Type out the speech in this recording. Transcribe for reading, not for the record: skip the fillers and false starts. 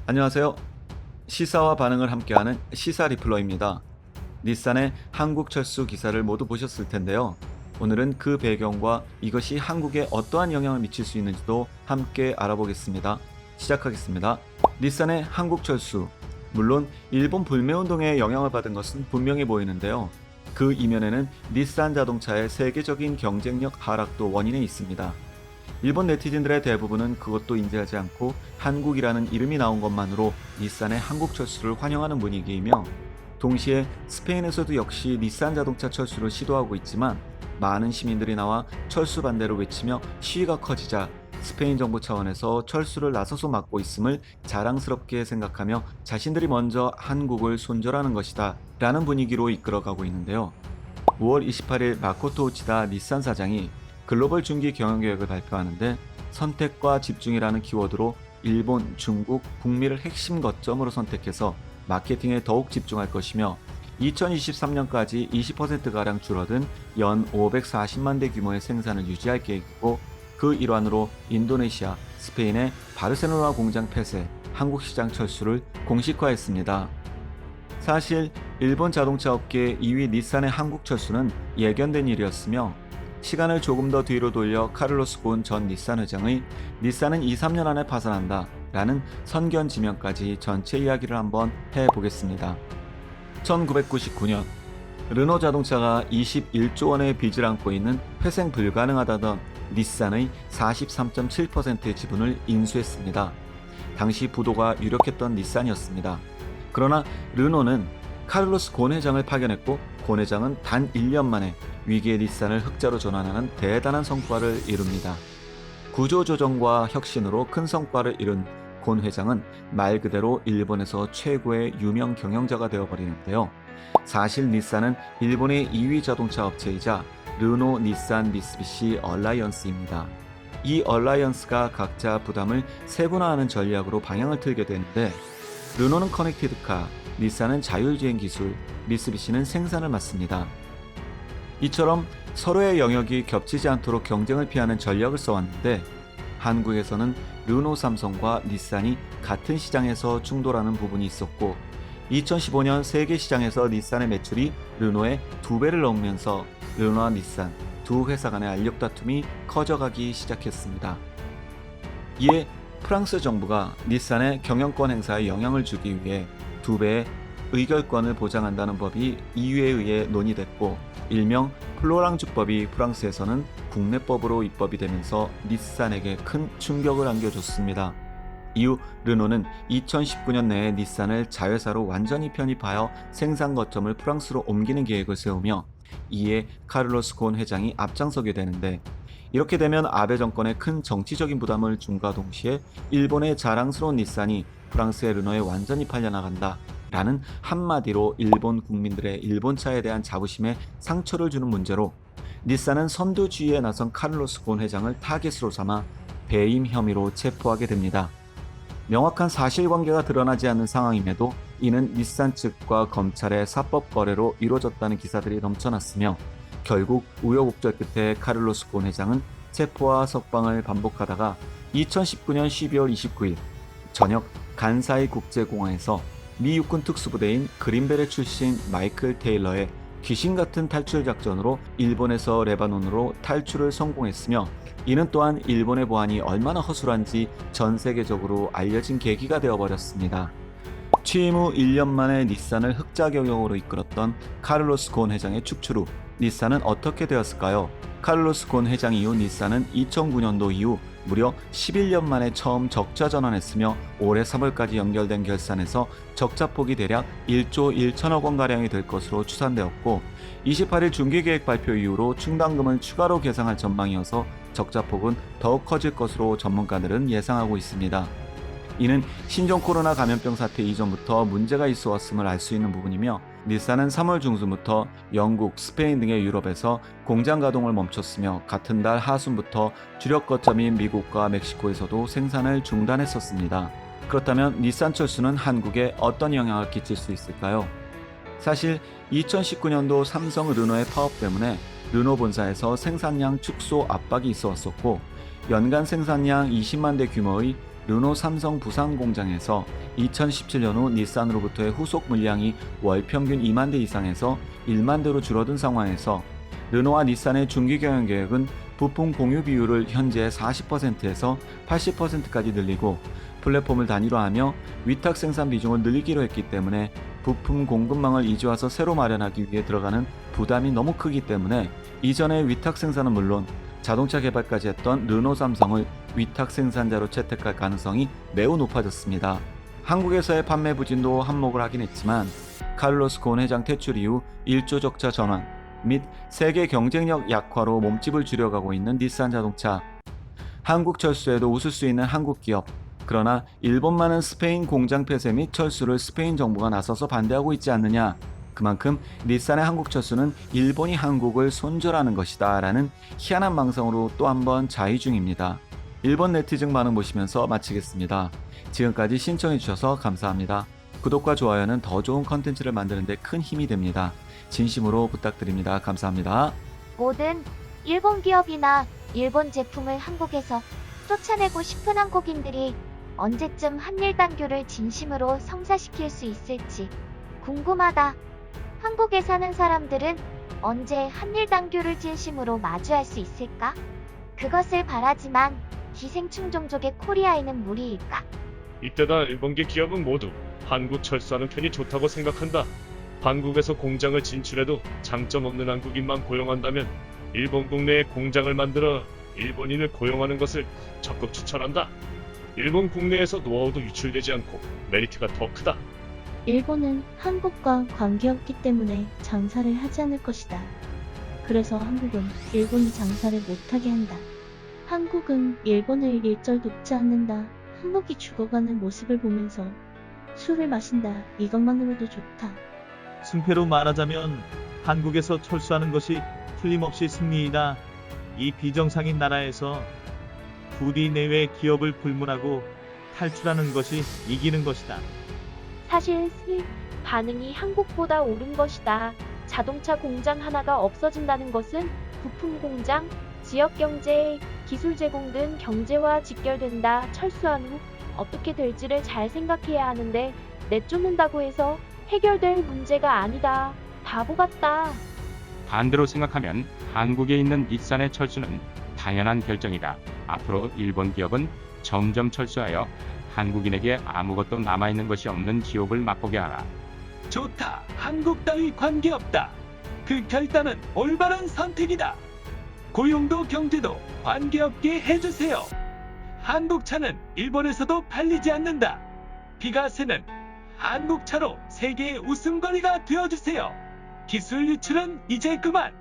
안녕하세요. 시사와 반응을 함께하는 시사 리플러입니다. 닛산의 한국 철수 기사를 모두 보셨을 텐데요. 오늘은 그 배경과 이것이 한국에 어떠한 영향을 미칠 수 있는지도 함께 알아보겠습니다. 시작하겠습니다. 닛산의 한국 철수. 물론 일본 불매운동에 영향을 받은 것은 분명해 보이는데요. 그 이면에는 닛산 자동차의 세계적인 경쟁력 하락도 원인에 있습니다. 일본 네티즌들의 대부분은 그것도 인지하지 않고 한국이라는 이름이 나온 것만으로 닛산의 한국 철수를 환영하는 분위기이며, 동시에 스페인에서도 역시 닛산 자동차 철수를 시도하고 있지만 많은 시민들이 나와 철수 반대를 외치며 시위가 커지자 스페인 정부 차원에서 철수를 나서서 막고 있음을 자랑스럽게 생각하며 자신들이 먼저 한국을 손절하는 것이다 라는 분위기로 이끌어가고 있는데요. 5월 28일 마코토 우치다 닛산 사장이 글로벌 중기 경영계획을 발표하는데, 선택과 집중이라는 키워드로 일본, 중국, 북미를 핵심 거점으로 선택해서 마케팅에 더욱 집중할 것이며, 2023년까지 20%가량 줄어든 연 540만 대 규모의 생산을 유지할 계획이고, 그 일환으로 인도네시아, 스페인의 바르셀로나 공장 폐쇄, 한국 시장 철수를 공식화했습니다. 사실 일본 자동차 업계 2위 닛산의 한국 철수는 예견된 일이었으며, 시간을 조금 더 뒤로 돌려 카를로스 곤 전 닛산 회장의 닛산은 2-3년 안에 파산한다 라는 선견 지명까지 전체 이야기를 한번 해보겠습니다. 1999년 르노 자동차가 21조 원의 빚을 안고 있는 회생 불가능하다던 닛산의 43.7%의 지분을 인수했습니다. 당시 부도가 유력했던 닛산이었습니다. 그러나 르노는 카를로스 곤 회장을 파견했고, 곤 회장은 단 1년 만에 위기의 닛산을 흑자로 전환하는 대단한 성과를 이룹니다. 구조조정과 혁신으로 큰 성과를 이룬 곤 회장은 말 그대로 일본에서 최고의 유명 경영자가 되어버리는데요. 사실 닛산은 일본의 2위 자동차 업체이자 르노, 닛산, 미쓰비시 얼라이언스입니다. 이 얼라이언스가 각자 부담을 세분화하는 전략으로 방향을 틀게 되는데, 르노는 커넥티드카, 닛산은 자율주행 기술, 미쓰비시는 생산을 맡습니다. 이처럼 서로의 영역이 겹치지 않도록 경쟁을 피하는 전략을 써왔는데, 한국에서는 르노, 삼성과 닛산이 같은 시장에서 충돌하는 부분이 있었고, 2015년 세계 시장에서 닛산의 매출이 르노의 2배를 넘으면서 르노와 닛산 두 회사 간의 알력 다툼이 커져가기 시작했습니다. 이에 프랑스 정부가 닛산의 경영권 행사에 영향을 주기 위해 2배의 의결권을 보장한다는 법이 EU에 의해 논의됐고, 일명 플로랑주법이 프랑스에서는 국내법으로 입법이 되면서 닛산에게 큰 충격을 안겨줬습니다. 이후 르노는 2019년 내에 닛산을 자회사로 완전히 편입하여 생산 거점을 프랑스로 옮기는 계획을 세우며, 이에 카를로스 곤 회장이 앞장서게 되는데, 이렇게 되면 아베 정권에 큰 정치적인 부담을 줌과 동시에 일본의 자랑스러운 닛산이 프랑스의 르노에 완전히 팔려나간다 라는 한마디로 일본 국민들의 일본차에 대한 자부심에 상처를 주는 문제로, 닛산은 선두주의에 나선 카를로스 곤 회장을 타겟으로 삼아 배임 혐의로 체포하게 됩니다. 명확한 사실관계가 드러나지 않는 상황임에도 이는 닛산 측과 검찰의 사법 거래로 이루어졌다는 기사들이 넘쳐났으며, 결국 우여곡절 끝에 카를로스 곤 회장은 체포와 석방을 반복하다가 2019년 12월 29일 저녁 간사이 국제공항에서 미 육군 특수부대인 그린베레 출신 마이클 테일러의 귀신같은 탈출 작전으로 일본에서 레바논으로 탈출을 성공했으며, 이는 또한 일본의 보안이 얼마나 허술한지 전 세계적으로 알려진 계기가 되어버렸습니다. 취임 후 1년 만에 닛산을 흑자 경영으로 이끌었던 카를로스 곤 회장의 축출 후 닛산은 어떻게 되었을까요? 카를로스 곤 회장 이후 닛산은 2009년도 이후 무려 11년 만에 처음 적자 전환했으며, 올해 3월까지 연결된 결산에서 적자폭이 대략 1조 1천억 원가량이 될 것으로 추산되었고, 28일 중기계획 발표 이후로 충당금을 추가로 계상할 전망이어서 적자폭은 더욱 커질 것으로 전문가들은 예상하고 있습니다. 이는 신종 코로나 감염병 사태 이전부터 문제가 있어 왔음을 알 수 있는 부분이며, 닛산은 3월 중순부터 영국, 스페인 등의 유럽에서 공장 가동을 멈췄으며, 같은 달 하순부터 주력 거점인 미국과 멕시코에서도 생산을 중단했었습니다. 그렇다면 닛산 철수는 한국에 어떤 영향을 끼칠 수 있을까요? 사실 2019년도 삼성 르노의 파업 때문에 르노 본사에서 생산량 축소 압박이 있어 왔었고, 연간 생산량 20만 대 규모의 르노 삼성 부산 공장에서 2017년 후 닛산으로부터의 후속 물량이 월 평균 2만 대 이상에서 1만 대로 줄어든 상황에서 르노와 닛산의 중기 경영 계획은 부품 공유 비율을 현재 40%에서 80%까지 늘리고 플랫폼을 단일화하며 위탁 생산 비중을 늘리기로 했기 때문에 부품 공급망을 이제와서 새로 마련하기 위해 들어가는 부담이 너무 크기 때문에 이전의 위탁 생산은 물론 자동차 개발까지 했던 르노 삼성을 위탁 생산자로 채택할 가능성이 매우 높아졌습니다. 한국에서의 판매 부진도 한몫을 하긴 했지만 카를로스 곤 회장 퇴출 이후 1조 적자 전환 및 세계 경쟁력 약화로 몸집을 줄여가고 있는 닛산 자동차. 한국 철수에도 웃을 수 있는 한국 기업. 그러나 일본만은 스페인 공장 폐쇄 및 철수를 스페인 정부가 나서서 반대하고 있지 않느냐. 그만큼 닛산의 한국 철수는 일본이 한국을 손절하는 것이다 라는 희한한 망상으로 또 한 번 자의 중입니다. 일본 네티즌 반응 보시면서 마치겠습니다. 지금까지 시청해주셔서 감사합니다. 구독과 좋아요는 더 좋은 컨텐츠를 만드는 데 큰 힘이 됩니다. 진심으로 부탁드립니다. 감사합니다. 모든 일본 기업이나 일본 제품을 한국에서 쫓아내고 싶은 한국인들이 언제쯤 한일 단교를 진심으로 성사시킬 수 있을지 궁금하다. 한국에 사는 사람들은 언제 한일 단교를 진심으로 마주할 수 있을까? 그것을 바라지만 기생충 종족의 코리아에는 무리일까? 이때다 일본계 기업은 모두 한국 철수하는 편이 좋다고 생각한다. 한국에서 공장을 진출해도 장점 없는 한국인만 고용한다면 일본 국내에 공장을 만들어 일본인을 고용하는 것을 적극 추천한다. 일본 국내에서 노하우도 유출되지 않고 메리트가 더 크다. 일본은 한국과 관계없기 때문에 장사를 하지 않을 것이다. 그래서 한국은 일본이 장사를 못하게 한다. 한국은 일본을 일절 돕지 않는다. 한국이 죽어가는 모습을 보면서 술을 마신다. 이것만으로도 좋다. 승패로 말하자면 한국에서 철수하는 것이 틀림없이 승리이다. 이 비정상인 나라에서 부디 내외 기업을 불문하고 탈출하는 것이 이기는 것이다. 사실 반응이 한국보다 옳은 것이다. 자동차 공장 하나가 없어진다는 것은 부품 공장, 지역 경제, 기술 제공 등 경제와 직결된다. 철수한 후 어떻게 될지를 잘 생각해야 하는데 내쫓는다고 해서 해결될 문제가 아니다. 바보 같다. 반대로 생각하면 한국에 있는 닛산의 철수는 당연한 결정이다. 앞으로 일본 기업은 점점 철수하여 한국인에게 아무것도 남아있는 것이 없는 지옥을 맛보게 하라. 좋다. 한국 따위 관계없다. 그 결단은 올바른 선택이다. 고용도 경제도 관계없게 해주세요. 한국차는 일본에서도 팔리지 않는다. 비가 새는 한국차로 세계의 웃음거리가 되어주세요. 기술 유출은 이제 그만.